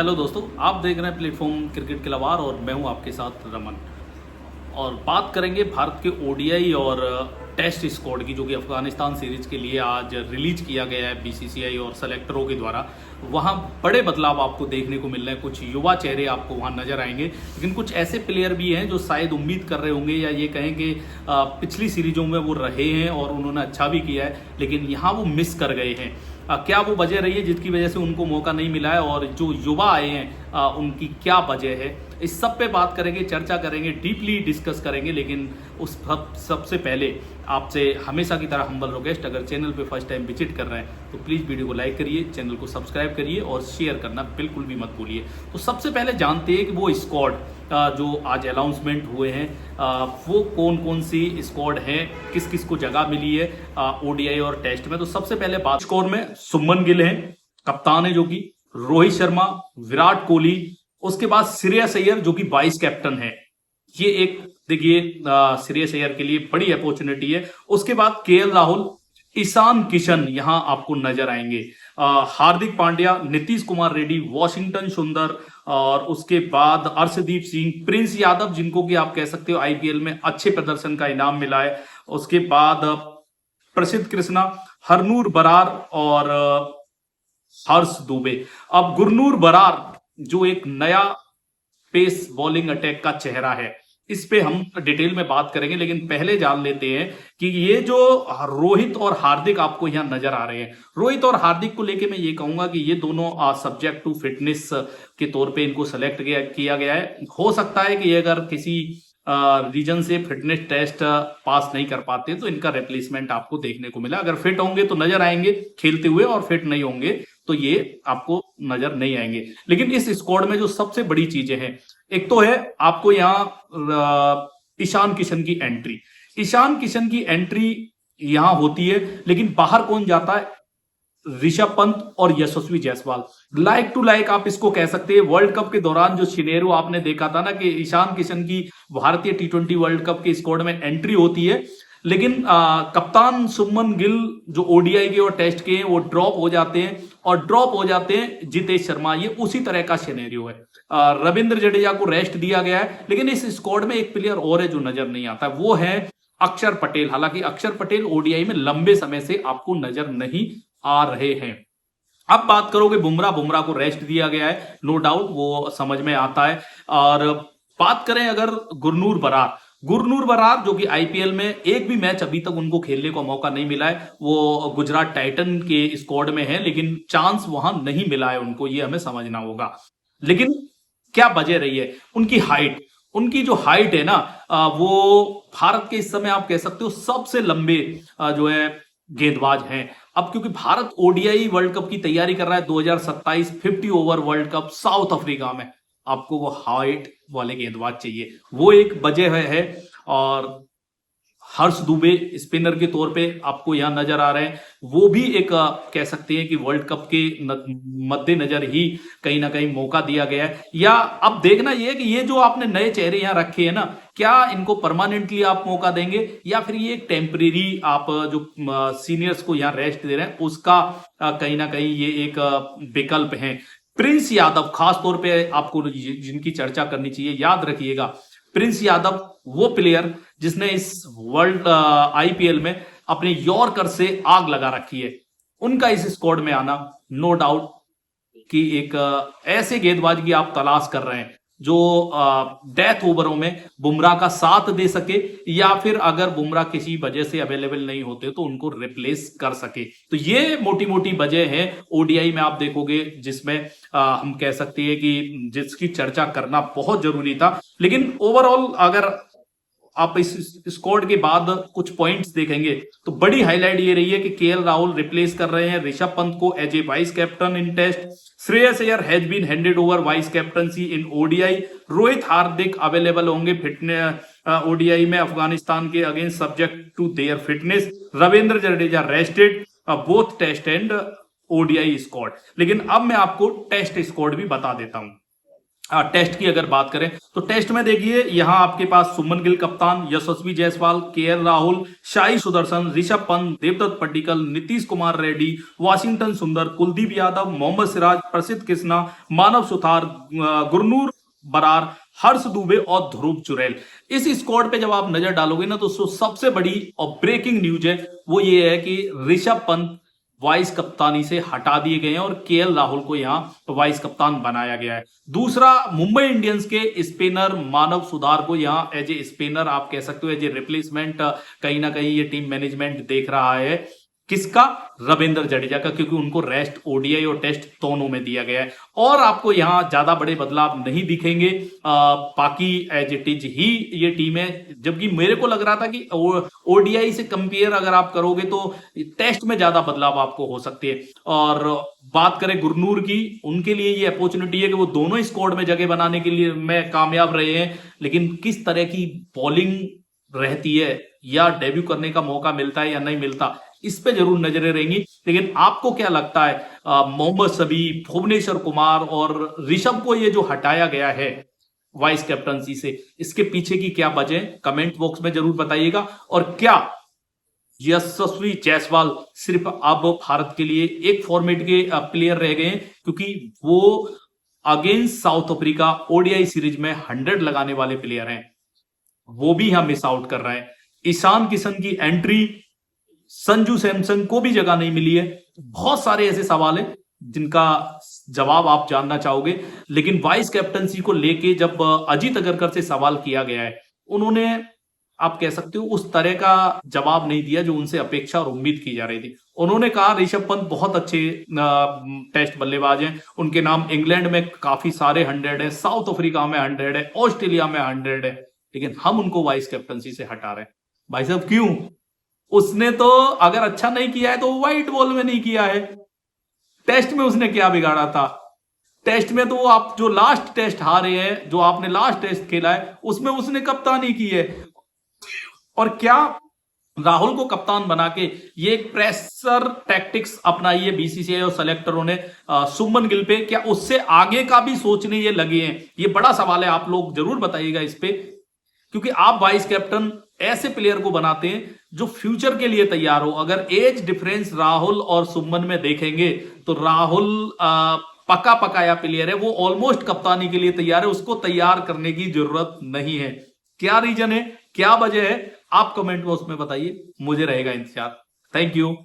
Hello दोस्तों, आप देख रहे हैं प्लेटफॉर्म क्रिकेट खिलावार और मैं हूं आपके साथ रमन। और बात करेंगे भारत के ओडीआई और टेस्ट स्क्वाड की, जो कि अफगानिस्तान सीरीज के लिए आज रिलीज किया गया है बीसीसीआई और सेलेक्टरों के द्वारा। वहां बड़े बदलाव आपको देखने को मिल रहे हैं, कुछ युवा चेहरे आपको वहां नजर आएंगे, लेकिन कुछ ऐसे प्लेयर भी हैं जो शायद उम्मीद कर रहे होंगे या ये कहें कि पिछली सीरीजों में वो रहे हैं और उन्होंने अच्छा भी किया है, लेकिन यहाँ वो मिस कर गए हैं। क्या वो वजह रही है जिसकी वजह से उनको मौका नहीं मिला है, और जो युवा आए हैं उनकी क्या वजह है, इस सब पे बात करेंगे, चर्चा करेंगे, डीपली डिस्कस करेंगे। लेकिन उस सबसे पहले आपसे हमेशा की तरह हम्बल रिक्वेस्ट, अगर चैनल पे फर्स्ट टाइम विजिट कर रहे हैं तो प्लीज़ वीडियो को लाइक करिए, चैनल को सब्सक्राइब करिए और शेयर करना बिल्कुल भी मत भूलिए। तो सबसे पहले जानते हैं कि वो स्क्वाड जो आज अनाउंसमेंट हुए हैं वो कौन कौन सी स्क्वाड हैं, किस किस को जगह मिली है ओडीआई और टेस्ट में। तो सबसे पहले बात, स्क्वाड में सुमन गिल हैं, कप्तान है जो कि रोहित शर्मा, विराट कोहली, उसके बाद श्रेयस अय्यर जो कि वाइस कैप्टन है। ये एक देखिए श्रेयस अय्यर के लिए बड़ी अपॉर्चुनिटी है। उसके बाद केएल राहुल, ईशान किशन यहां आपको नजर आएंगे, हार्दिक पांड्या, नीतीश कुमार रेड्डी, वॉशिंगटन सुंदर, और उसके बाद अर्शदीप सिंह, प्रिंस यादव जिनको कि आप कह सकते हो आईपीएल में अच्छे प्रदर्शन का इनाम मिला है। उसके बाद प्रसिद्ध कृष्णा, हरनूर बरार और हर्ष दुबे। अब गुरनूर बरार जो एक नया पेस बॉलिंग अटैक का चेहरा है, इस पे हम डिटेल में बात करेंगे, लेकिन पहले जान लेते हैं कि ये जो रोहित और हार्दिक आपको यहां नजर आ रहे हैं, रोहित और हार्दिक को लेके मैं ये कहूंगा कि ये दोनों सब्जेक्ट टू फिटनेस के तौर पे इनको सेलेक्ट किया गया है। हो सकता है कि अगर किसी रीजन से फिटनेस टेस्ट पास नहीं कर पाते तो इनका रिप्लेसमेंट आपको देखने को मिला। अगर फिट होंगे तो नजर आएंगे खेलते हुए, और फिट नहीं होंगे तो ये आपको नजर नहीं आएंगे। लेकिन इस स्क्वाड में जो सबसे बड़ी चीजें हैं, एक तो है आपको यहाँ ईशान किशन की एंट्री। ईशान किशन की एंट्री यहां होती है, लेकिन बाहर कौन जाता है? ऋषभ पंत और यशस्वी जायसवाल। लाइक टू लाइक आप इसको कह सकते हैं। वर्ल्ड कप के दौरान जो सिनेरियो आपने देखा था ना कि ईशान किशन की भारतीय टी20 वर्ल्ड कप के स्क्वाड में एंट्री होती है, लेकिन कप्तान शुभमन गिल जो ओडीआई के और टेस्ट के हैं वो ड्रॉप हो जाते हैं, और ड्रॉप हो जाते हैं जितेश शर्मा। ये उसी तरह का सिनेरियो है। रविंद्र जडेजा को रेस्ट दिया गया है, लेकिन इस स्क्वाड में एक प्लेयर और है जो नजर नहीं आता, वो है अक्षर पटेल। हालांकि अक्षर पटेल ओडीआई में लंबे समय से आपको नजर नहीं आ रहे हैं। अब बात करोगे बुमराह को रेस्ट दिया गया है, नो डाउट, वो समझ में आता है। और बात करें अगर गुरनूर बरार जो कि आईपीएल में एक भी मैच अभी तक उनको खेलने का मौका नहीं मिला है, वो गुजरात टाइटन के स्क्वाड में है, लेकिन चांस वहां नहीं मिला है उनको, ये हमें समझना होगा। लेकिन क्या वजह रही है? उनकी जो हाइट है ना, वो भारत के इस समय आप कह सकते हो सबसे लंबे जो है गेंदबाज हैं। अब क्योंकि भारत ओडीआई वर्ल्ड कप की तैयारी कर रहा है 2027 50 over world cup south Africa में, आपको वो हाइट वाले गेंदबाज चाहिए, वो एक वजह है। और हर्ष दुबे स्पिनर के तौर पे आपको यहां नजर आ रहे हैं, वो भी एक कह सकते हैं कि वर्ल्ड कप के मद्देनजर ही कहीं ना कहीं मौका दिया गया है। या अब देखना ये है कि ये जो आपने नए चेहरे यहां रखे हैं ना, क्या इनको परमानेंटली आप मौका देंगे, या फिर ये एक टेम्परेरी आप जो सीनियर्स को यहां रेस्ट दे रहे हैं उसका कहीं ना कहीं ये एक विकल्प है। प्रिंस यादव खास तौर पे आपको जिनकी चर्चा करनी चाहिए, याद रखिएगा, प्रिंस यादव वो प्लेयर जिसने इस वर्ल्ड आईपीएल में अपने यॉर्कर से आग लगा रखी है, उनका इस स्क्वाड में आना नो डाउट कि एक ऐसे गेंदबाज की आप तलाश कर रहे हैं जो डेथ ओवरों में बुमराह का साथ दे सके, या फिर अगर बुमराह किसी वजह से अवेलेबल नहीं होते तो उनको रिप्लेस कर सके। तो ये मोटी मोटी वजह है ओडीआई में आप देखोगे, जिसमें हम कह सकते हैं कि जिसकी चर्चा करना बहुत जरूरी था। लेकिन ओवरऑल अगर आप इस स्क्वाड के बाद कुछ पॉइंट्स देखेंगे तो बड़ी हाईलाइट ये रही है कि केएल राहुल रिप्लेस कर रहे हैं ऋषभ पंत को as a vice captain in test. Shreyas Iyer has been handed over vice captaincy in ODI. Rohit Hardik available होंगे फिटनेस ओडीआई में अफगानिस्तान के against subject to their fitness. Ravindra Jadeja rested both test and ODI squad. लेकिन अब मैं आपको टेस्ट स्क्वाड भी बता देता हूं। टेस्ट की अगर बात करें तो टेस्ट में देखिए यहां आपके पास सुमन गिल कप्तान, यशस्वी जायसवाल, केएल राहुल, साई सुदर्शन, ऋषभ पंत, देवदत्त पड्डीकल, नीतीश कुमार रेड्डी, वाशिंगटन सुंदर, कुलदीप यादव, मोहम्मद सिराज, प्रसिद्ध कृष्णा, मानव सुथार, गुरनूर बरार, हर्ष दुबे और ध्रुव चुरैल। इस स्क्वाड पे जब आप नजर डालोगे ना तो सबसे बड़ी और ब्रेकिंग न्यूज है वो ये है कि ऋषभ पंत वाइस कप्तानी से हटा दिए गए हैं और केएल राहुल को यहां वाइस कप्तान बनाया गया है। दूसरा, मुंबई इंडियंस के स्पिनर मानव सुधार को यहां एज ए स्पिनर आप कह सकते हो, एज ए रिप्लेसमेंट कहीं ना कहीं ये टीम मैनेजमेंट देख रहा है। किसका? रविंद्र जडेजा का, क्योंकि उनको रेस्ट ओडीआई और टेस्ट दोनों में दिया गया है और आपको यहां ज्यादा बड़े बदलाव नहीं दिखेंगे। बाकी एज इट इज ही ये टीम है, जबकि मेरे को लग रहा था कि ओडीआई से कंपेयर अगर आप करोगे तो टेस्ट में ज्यादा बदलाव आपको हो सकते हैं। और बात करें गुरनूर की, उनके लिए ये अपॉर्चुनिटी है कि वो दोनों स्क्वाड में जगह बनाने के लिए में कामयाब रहे हैं, लेकिन किस तरह की बॉलिंग रहती है या डेब्यू करने का मौका मिलता है या नहीं मिलता, इस पे जरूर नजरें रहेंगी। लेकिन आपको क्या लगता है, मोहम्मद शमी, भुवनेश्वर कुमार और ऋषभ को ये जो हटाया गया है वाइस कैप्टनसी से, इसके पीछे की क्या वजह, कमेंट बॉक्स में जरूर बताइएगा। और क्या यशस्वी जायसवाल सिर्फ अब भारत के लिए एक फॉर्मेट के प्लेयर रह गए हैं, क्योंकि वो against south Africa ODI series में 100 लगाने वाले प्लेयर हैं, वो भी हम मिस आउट कर रहे हैं। ईशान किशन की एंट्री, संजू सैमसन को भी जगह नहीं मिली है। बहुत सारे ऐसे सवाल हैं जिनका जवाब आप जानना चाहोगे, लेकिन वाइस कैप्टनसी को लेके जब अजीत अगरकर से सवाल किया गया है, उन्होंने आप कह सकते हो उस तरह का जवाब नहीं दिया जो उनसे अपेक्षा और उम्मीद की जा रही थी। उन्होंने कहा ऋषभ पंत बहुत अच्छे टेस्ट बल्लेबाज हैं, उनके नाम इंग्लैंड में काफी सारे 100 है, साउथ अफ्रीका में 100 है, ऑस्ट्रेलिया में 100 है, लेकिन हम उनको वाइस कैप्टनसी से हटा रहे हैं। भाई साहब क्यों? उसने तो अगर अच्छा नहीं किया है तो व्हाइट बॉल में नहीं किया है, टेस्ट में उसने क्या बिगाड़ा था? टेस्ट में तो आप जो लास्ट टेस्ट हारे हैं, जो आपने लास्ट टेस्ट खेला है, उसमें उसने कप्तानी की है। और क्या राहुल को कप्तान बना के ये एक प्रेशर टैक्टिक्स अपनाई है बीसीसीआई और सेलेक्टरों ने सुमन गिल पे, क्या उससे आगे का भी सोचने ये लगे हैं? ये बड़ा सवाल है, आप लोग जरूर बताइएगा इस पे, क्योंकि आप वाइस कैप्टन ऐसे प्लेयर को बनाते हैं जो फ्यूचर के लिए तैयार हो। अगर एज डिफरेंस राहुल और सुमन में देखेंगे तो राहुल पका पकाया प्लेयर है, वो ऑलमोस्ट कप्तानी के लिए तैयार है, उसको तैयार करने की जरूरत नहीं है। क्या रीजन है, क्या वजह है, आप कमेंट बॉक्स में बताइए, मुझे रहेगा इंतजार। Thank you.